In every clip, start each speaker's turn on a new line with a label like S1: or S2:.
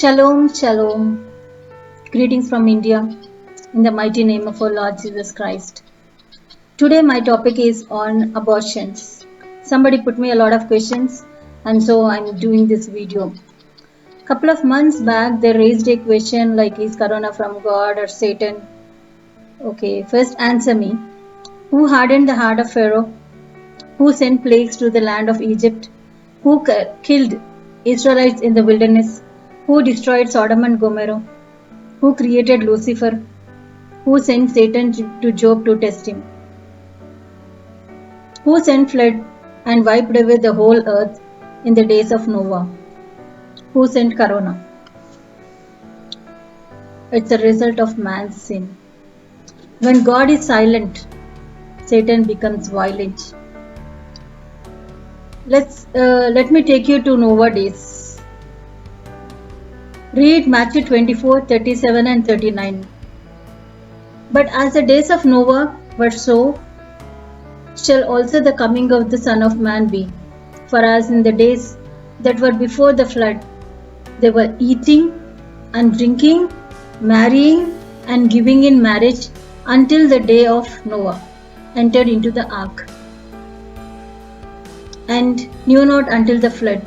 S1: Shalom, shalom. Greetings from India in the mighty name of our Lord Jesus Christ. Today, my topic is on abortions. Somebody put me a lot of questions, and so I'm doing this video. Couple of months back, they raised a question like, is Corona from God or Satan? Okay, first answer me. Who hardened the heart of Pharaoh? Who sent plagues to the land of Egypt? Who killed Israelites in the wilderness? Who destroyed Sodom and Gomorrah? Who created Lucifer? Who sent Satan to Job to test him? Who sent flood and wiped away the whole earth in the days of Noah? Who sent Corona? It's a result of man's sin. When God is silent, Satan becomes violent. Let me take you to Noah days. Read Matthew 24, 37 and 39. But as the days of Noah were so, shall also the coming of the Son of Man be. For as in the days that were before the flood, they were eating and drinking, marrying and giving in marriage until the day of Noah entered into the ark, and knew not until the flood.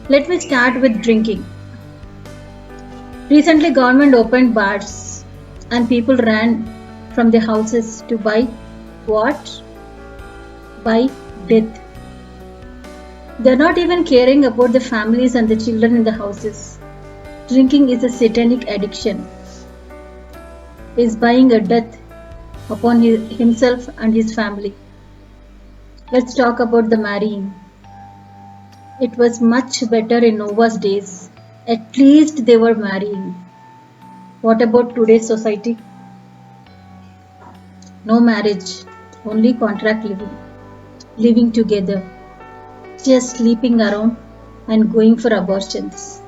S1: Let me start with drinking. Recently, government opened bars and people ran from their houses to buy what? Buy death. They're not even caring about the families and the children in the houses. Drinking is a satanic addiction. Is buying a death upon himself and his family. Let's talk about the marrying. It was much better in Noah's days. At least they were marrying. What about today's society? No marriage, only contract living together, just sleeping around and going for abortions.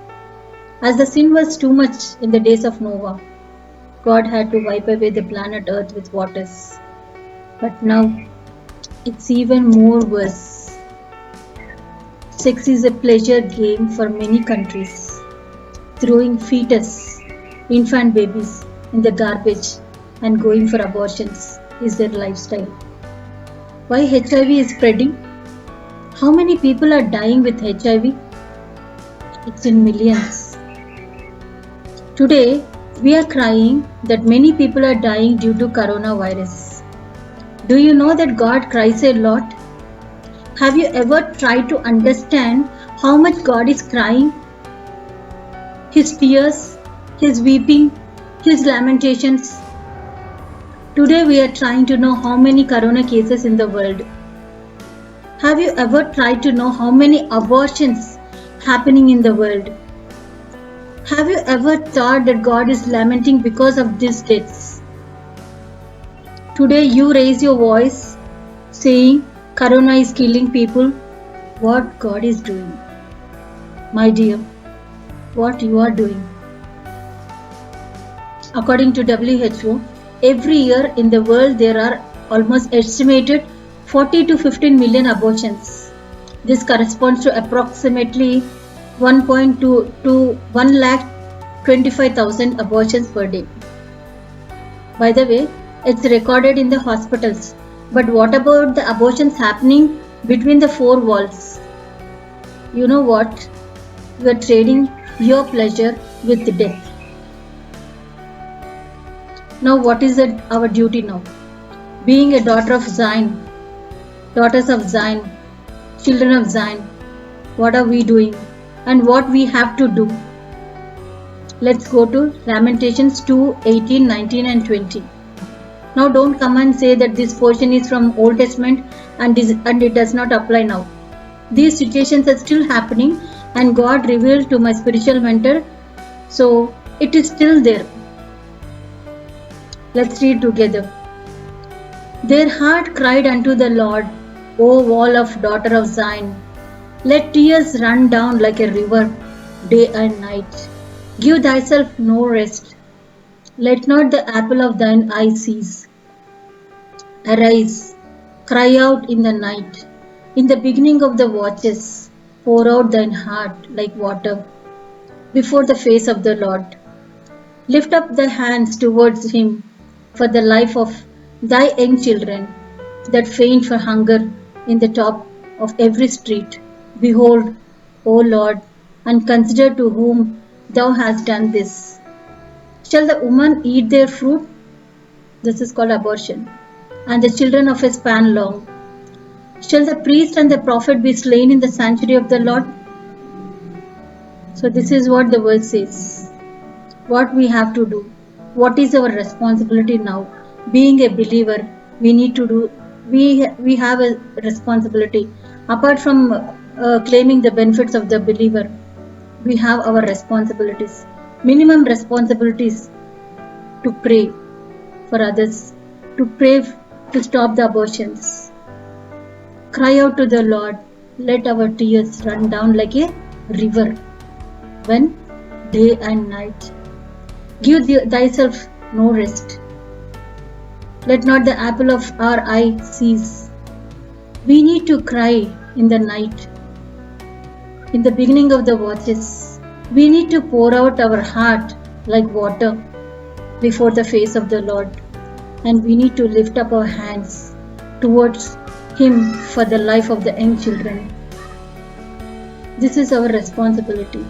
S1: As the sin was too much in the days of Noah, God had to wipe away the planet Earth with waters. But now, it's even more worse. Sex is a pleasure game for many countries. Throwing fetus, infant babies in the garbage and going for abortions is their lifestyle. Why HIV is spreading? How many people are dying with HIV? It's in millions. Today, we are crying that many people are dying due to coronavirus. Do you know that God cries a lot? Have you ever tried to understand how much God is crying? His tears, His weeping, His lamentations. Today we are trying to know how many corona cases in the world. Have you ever tried to know how many abortions happening in the world? Have you ever thought that God is lamenting because of these deaths? Today you raise your voice saying corona is killing people. What God is doing? My dear, what you are doing? According to WHO, every year in the world there are almost estimated 40 to 15 million abortions. This corresponds to approximately 1.2 to 1,25,000 abortions per day. By the way, it's recorded in the hospitals. But what about the abortions happening between the four walls? You know what? You are trading your pleasure with death. Now what is our duty now? Being a daughter of Zion, daughters of Zion, children of Zion, what are we doing and what we have to do? Let's go to Lamentations 2, 18, 19 and 20. Now don't come and say that this portion is from Old Testament and it does not apply now. These situations are still happening and God revealed to my spiritual mentor, so it is still there. Let's read together. Their heart cried unto the Lord, O wall of daughter of Zion. Let tears run down like a river, day and night. Give thyself no rest. Let not the apple of thine eye cease. Arise, cry out in the night. In the beginning of the watches, pour out thine heart like water. before the face of the Lord. Lift up thy hands towards him for the life of thy young children that faint for hunger in the top of every street. Behold, O Lord, and consider to whom thou hast done this. Shall the woman eat their fruit? This is called abortion. And the children of a span long. Shall the priest and the prophet be slain in the sanctuary of the Lord? So this is what the word says. What we have to do. What is our responsibility now? Being a believer, we need to do. We have a responsibility. Apart from claiming the benefits of the believer, we have our responsibilities. Minimum responsibilities to pray for others, to pray to stop the abortions. Cry out to the Lord. Let our tears run down like a river when day and night. Give thyself no rest. Let not the apple of our eye cease. We need to cry in the night, in the beginning of the watches. We need to pour out our heart like water before the face of the Lord. And we need to lift up our hands towards him for the life of the young children. This is our responsibility.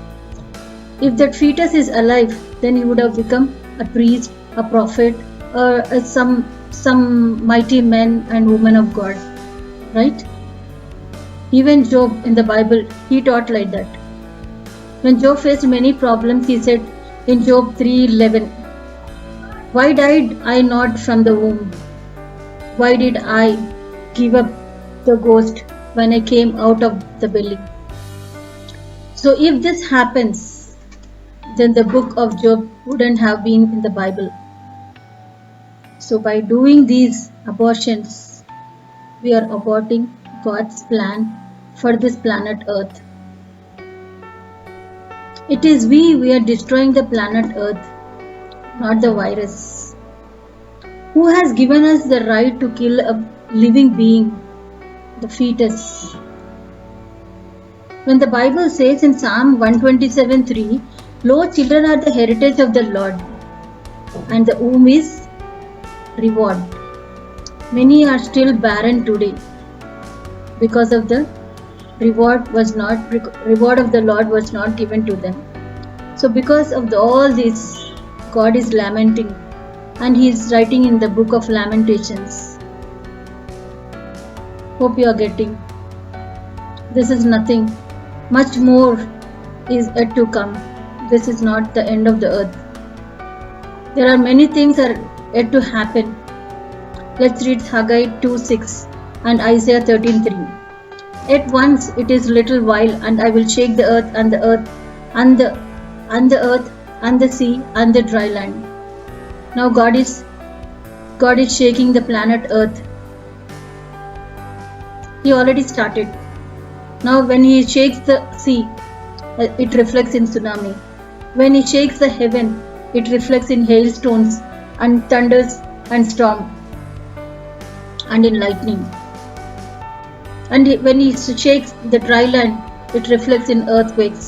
S1: If that fetus is alive, then he would have become a priest, a prophet, or some mighty men and women of God, right? Even Job in the Bible, he taught like that. When Job faced many problems, he said in Job 3:11, "Why died I not from the womb? Why did I give up the ghost when I came out of the belly?" So if this happens, then the book of Job wouldn't have been in the Bible. So by doing these abortions, we are aborting God's plan for this planet Earth. It is we are destroying the planet Earth, not the virus. Who has given us the right to kill a living being, the fetus? When the Bible says in Psalm 127:3, "Lo, children are the heritage of the Lord, and the womb is reward." Many are still barren today because of the reward of the Lord was not given to them. So because of all this, God is lamenting, and he is writing in the book of Lamentations. Hope you are getting. This is nothing. Much more is yet to come. This is not the end of the earth. There are many things are yet to happen. Let's read Haggai 2:6 and Isaiah 13:3. At once it is little while, and I will shake the earth and the earth and the earth and the sea and the dry land. Now God is shaking the planet Earth. He already started. Now when he shakes the sea, it reflects in tsunami. When he shakes the heaven, it reflects in hailstones and thunders and storm and in lightning. And when he shakes the dry land, it reflects in earthquakes.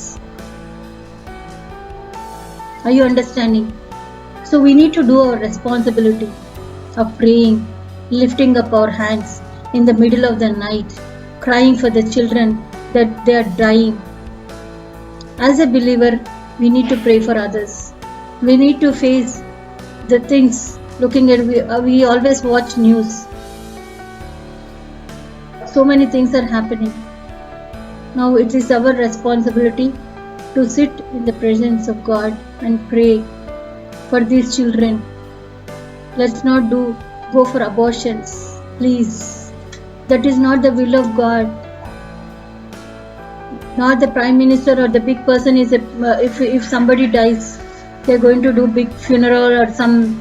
S1: Are you understanding? So we need to do our responsibility of praying, lifting up our hands in the middle of the night, crying for the children that they are dying. As a believer, we need to pray for others. We need to face the things. We always watch news. So many things are happening. Now it is our responsibility to sit in the presence of God and pray for these children. Let's not go for abortions, please. That is not the will of God. Not the prime minister or the big person is if somebody dies, they're going to do big funeral or some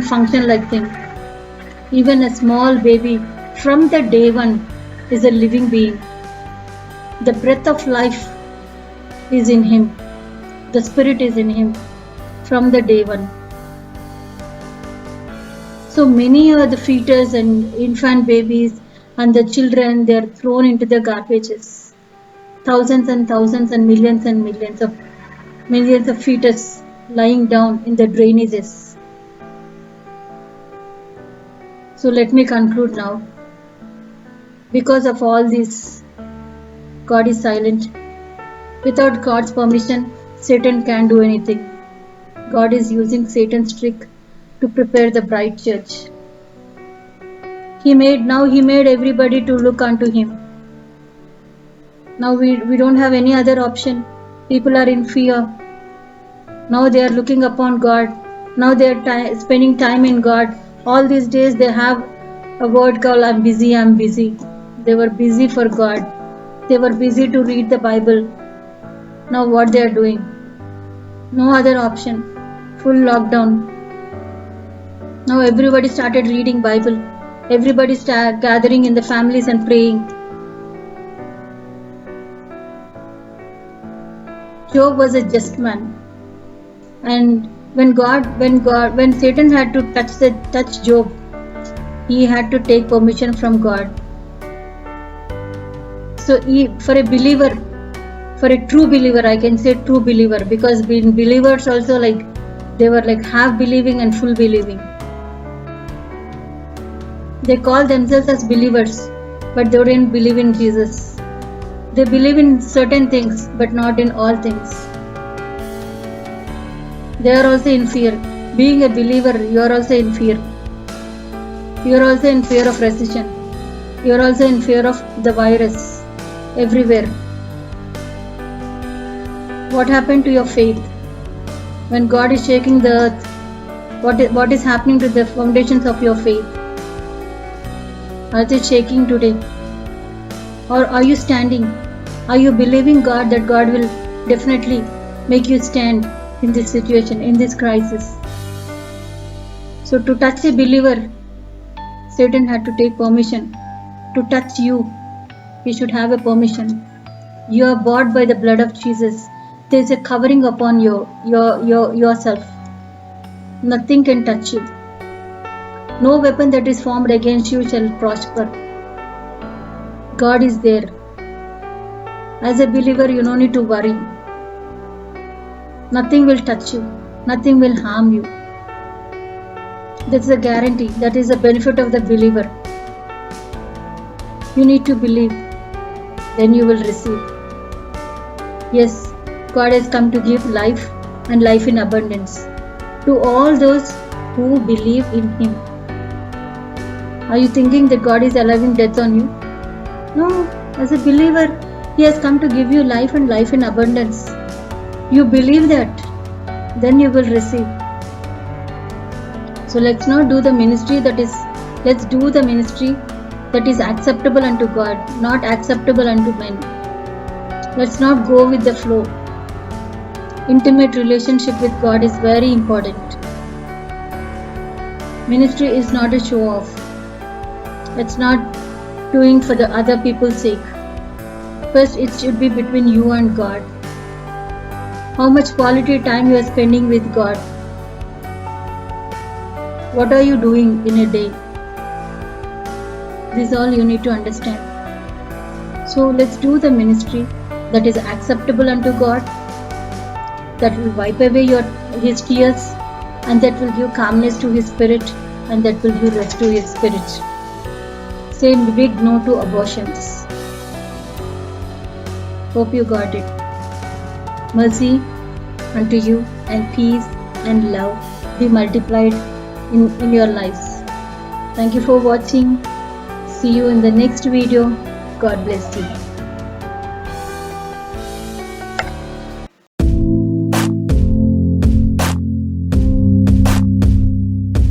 S1: function like thing. Even a small baby from the day one is a living being. The breath of life is in him. The spirit is in him from the day one. So many are the fetus and infant babies and the children, they are thrown into the garbages. Thousands and thousands and millions of millions of fetus lying down in the drainages. So let me conclude now. Because of all this, God is silent. Without God's permission, Satan can't do anything. God is using Satan's trick to prepare the bride church. He made everybody to look unto him. Now we don't have any other option. People are in fear. Now they are looking upon God. Now they are spending time in God. All these days they have a word called I'm busy, I'm busy. They were busy for God. They were busy to read the Bible. Now what they are doing? No other option. Full lockdown. Now everybody started reading Bible. Everybody started gathering in the families and praying. Job was a just man. And when Satan had to touch Job, he had to take permission from God. So for a believer, for a true believer, I can say true believer, because believers also they were half believing and full believing. They call themselves as believers, but they didn't believe in Jesus. They believe in certain things, but not in all things. They are also in fear. Being a believer, you are also in fear. You are also in fear of recession. You are also in fear of the virus everywhere. What happened to your faith? When God is shaking the earth, what is happening to the foundations of your faith? Are they shaking today? Or are you standing? Are you believing God that God will definitely make you stand in this situation, in this crisis? So to touch a believer, Satan had to take permission. To touch you, he should have a permission. You are bought by the blood of Jesus. There is a covering upon yourself. Nothing can touch you. No weapon that is formed against you shall prosper. God is there. As a believer, you don't need to worry. Nothing will touch you. Nothing will harm you. That's a guarantee. That is the benefit of the believer. You need to believe. Then you will receive. Yes, God has come to give life and life in abundance to all those who believe in Him. Are you thinking that God is allowing death on you? No, as a believer, He has come to give you life and life in abundance. You believe that, then you will receive. So let's not do the ministry let's do the ministry that is acceptable unto God, not acceptable unto men. Let's not go with the flow. Intimate relationship with God is very important. Ministry is not a show off. It's not doing for the other people's sake. First, it should be between you and God. How much quality time you are spending with God? What are you doing in a day? This is all you need to understand. So let's do the ministry that is acceptable unto God, that will wipe away His tears, and that will give calmness to His spirit, and that will give rest to His spirit. Say big no to abortions. Hope you got it. Mercy unto you, and peace and love be multiplied in your lives. Thank you for watching. See you in the next video. God bless you.